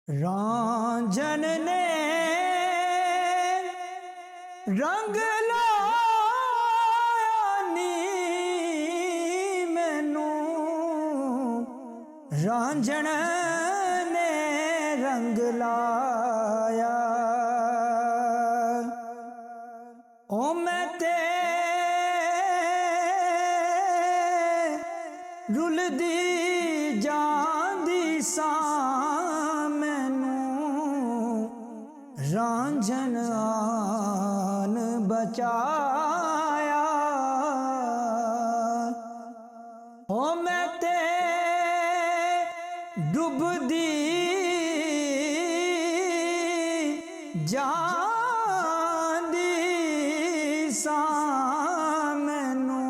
रांझन ने रंग लाया नी मैनू, रांझन ने रंग लाया। ओ मैं ते रुलदी जांदी सा मैनू, रांझन आन बचाया। ओ मैं ते डुबदी जांदी सा मैनू,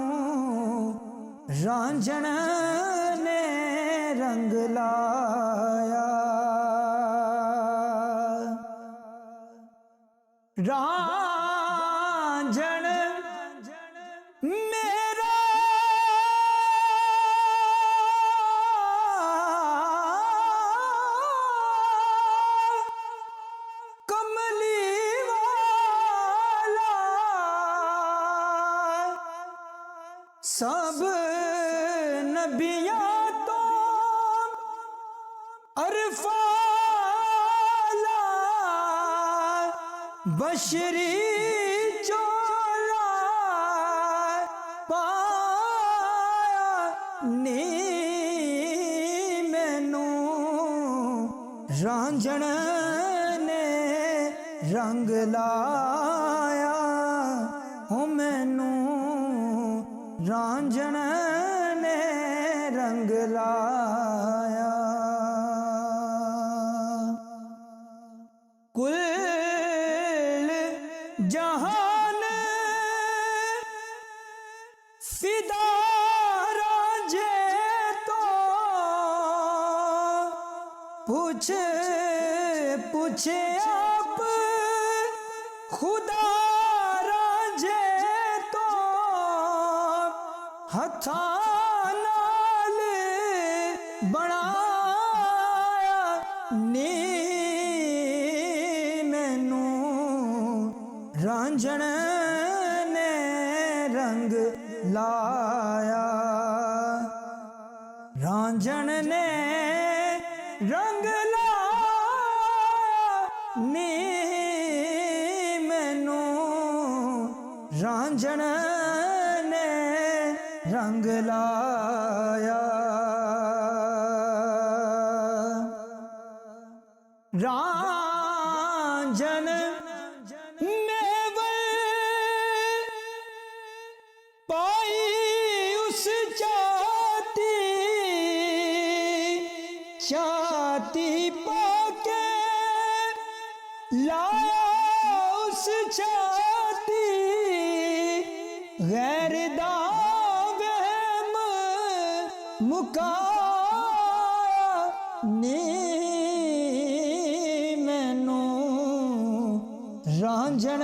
रांझन ने रंग लाया। रांझन मेरा कमली वाला, सब नबियाँ तो अरफाला, बशरी चोला पाया नी मैनू, रांझन ने रंग लाया। हो मैनू रांझन ने रंग लाया। कुल जहान फिदा रांझे तो, पूछे पूछे आप खुदा रांझे तो, हथा नाल बनाया नी मैनू, रांझन ने रंग लाया। रांझन ने रंग लाया नी मैनू, रांझन ने रंग लाया। रांझन मेवल पाई उस छाती, छाती पाके लाया उस छाती, गैर दा वहम मुकाया नी मैनू, रांझन